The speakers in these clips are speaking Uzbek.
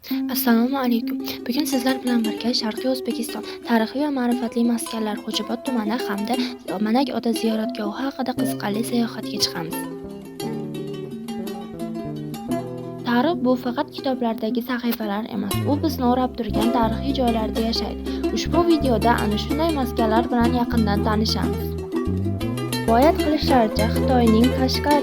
Assalomu alaykum. Bugun sizlar bilan birga Sharqiy O'zbekiston tarixiy va ma'rifatli maskanlar Xo'jobod tumani hamda Manak ota ziyoratgohi haqida qiziqarli sayohatga chiqamiz. Tarix bu faqat kitoblardagi sahifalar emas, u bizni o'rab turgan tarixiy joylarda yashaydi. Ushbu videoda ana shunday maskanlar bilan yaqindan tanishamiz. Rivoyat qilishlaricha, Xitoyning Qashqar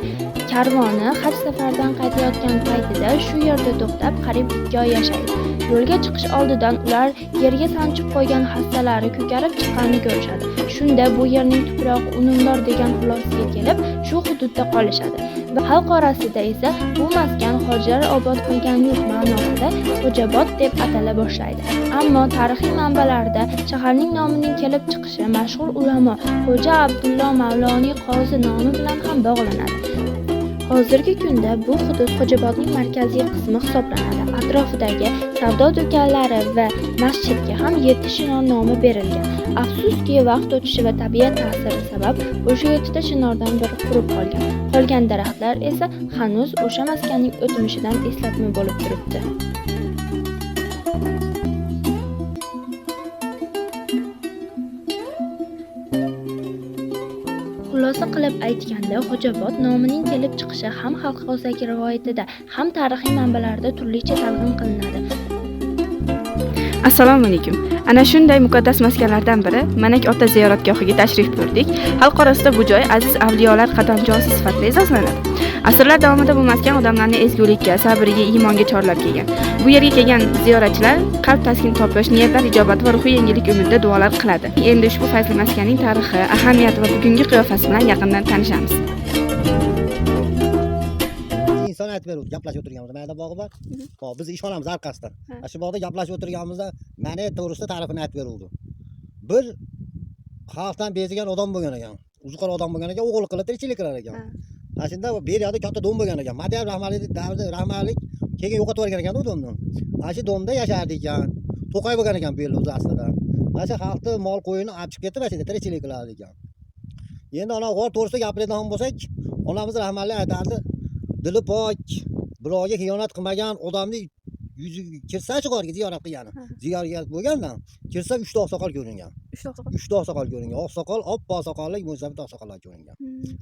karvoni haj safaridan qaytayotgan paytida shu yerda to'xtab, qariyb 2 oy yashaydi. Yo'lga chiqish oldidan ular yerga sanchib qo'ygan hassalari ko'karib chiqqanini ko'rishadi. Shunda bu yerning tuprog'i unumdor degan xulosaga kelib, shu hududda qolishadi. Va xalq orasida esa bu maskan hojilar obod qilgan yurt ma'nosida Xo'jobod deb atala boshlaydi. Ammo tarixiy manbalarda shaharning nomining kelib chiqishi mashhur ulamo Xo'ja Abdullo Mavloniy qozi nomi bilan ham bog'lanadi. Hozirgi kunda bu hudud Xo'jobodning markaziy qismi hisoblanadi. Atrofidagi savdo do'konlari va masjidga ham 7 chinor nomi berilgan. Afsuski, vaqt o'tishi va tabiat ta'siri sabab o'sha 7 ta chinordan biri qurib qolgan. Qolgan daraxtlar esa hanuz o'sha maskanning o'tmishidan eslatma bo'lib turibdi. Xulosa qilib aytganda, Xo'jobod nomining kelib chiqishi ham xalq og'zaki rivoyatida, ham tarixiy manbalarda turlicha talqin qilinadi. Assalomu alaykum. Ana shunday muqaddas maskanlardan biri Manak ota ziyoratgohiga tashrif buyurdik. Xalq orasida bu joy aziz avliyolar qadamjosi sifatida e'zozlanadi. Asrlar davomida bu maskan odamlarni ezgulikka, sabrga, iymonga chorlab kelgan. Bu yerga kelgan ziyoratchilar qalb taskin topish, niyatlar ijobati va ruhiy yangilik umidida duolar qiladi. Endi ushbu fayzli maskanning tarixi, ahamiyati va bugungi qiyofasi bilan yaqindan tanishamiz. İnson aytib beruvdi, gaplashib o'tirganmiz. Mayda bog'i bor. Hop, biz ishonamiz orqasidan. Shu bog'da gaplashib o'tirganimizda meni to'g'risida tarixini aytib beruvdi. Bir xalqdan bezigan odam bo'lgan ekan. Uzuqor odam bo'lgan ekan, o'g'il qilib tirikchilik qilar ekan. Ana shunda bu yerda katta dom bo'lgan ekan. Madiyar rahmatlik keyin yo'qotib yuborgan ekan u domni. Ana shu domda yashardi ekan. To'qay bo'lgan ekan bu yerda o'zi aslida. Mana shu xalqni mol qo'yini olib chiqib ketib, ana shunda tirikchilik qilar ekan. Endi ana g'or to'g'risida gapiradigan bo'lsak, onamiz rahmatli aytardi. Dili pok, birovga xiyonat qilmagan odamni yuzi kirsa-chi g'orga ziyorat qilgani. Ziyorat bo'lgandan kirsa 3 ta oqsoqol ko'ringan. 3 ta oqsoqol ko'ringan. Oqsoqol, oppoq soqolli, mo'ysafid oqsoqollar ko'ringan.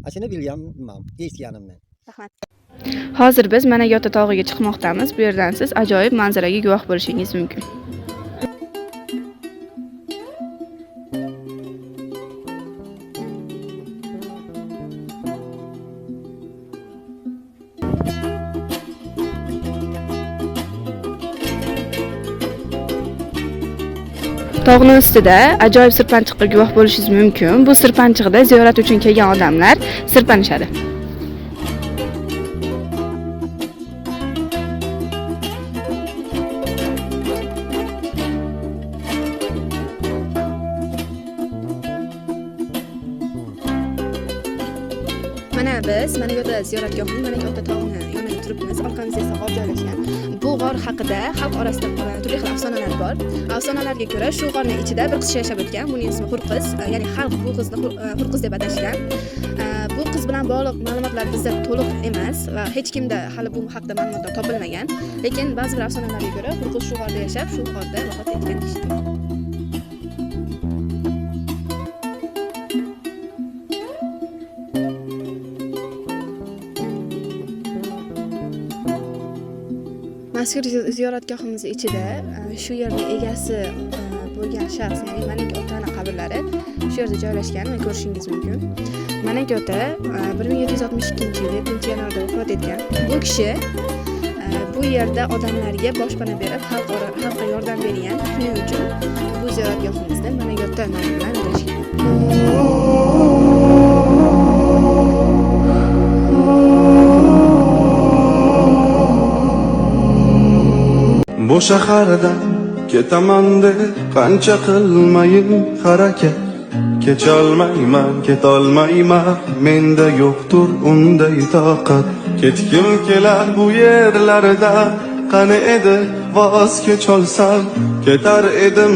Ashuni bilganman, eshitganimni. Rahmat. Hozir biz Manak ota tog'iga chiqmoqdamiz. Bu yerdan siz ajoyib manzaraga guvoh bo'lishingiz mumkin. Tog'ning ustida ajoyib sirpanchiqqa guvoh bo'lishingiz mumkin. Bu sirpanchiqda ziyorat uchun kelgan odamlar sirpanishadi. Mana biz Manak ota ziyoratgohining Manak ota tog'ini yonida turibmiz. Orqamizda esa g'or joylashgan. Bu g'or haqida xalq orasida turli xil afsonalar bor. Afsonalarga ko'ra, shu g'orning ichida bir qiz yashab o'tgan. Buning ismi Hurqiz, ya'ni xalq bu qizni Hurqiz deb atashgan. Bu qiz bilan bog'liq ma'lumotlar bizda to'liq emas va hech kimda hali bu haqida ma'lumotlar topilmagan. Lekin ba'zi bir afsonalarga ko'ra, Hurqiz shu g'orda yashab, shu g'orda vafot etgan deyishdi. Mazkur ziyoratgohimiz ichida shu yerning egasi bo'lgan shaxs, ya'ni Manak otani qabrlari shu yerda joylashgan va ko'rishingiz mumkin. Manak ota 1762-yil 7-yanvarda vafot etgan. Bu kishi bu yerda odamlarga boshpana berib, xalqqa yordam bergan. Shuning uchun bu ziyoratgohimizda Manak ota nomi bilan atashgan. Bu shahardan ketaman deb qancha qilmayin harakat, kecholmayman, ketolmayman, menda yo'qtur unday toqat. Ketgim kelar bu yerlardan, qani edi voz kecholsam, ketar edim.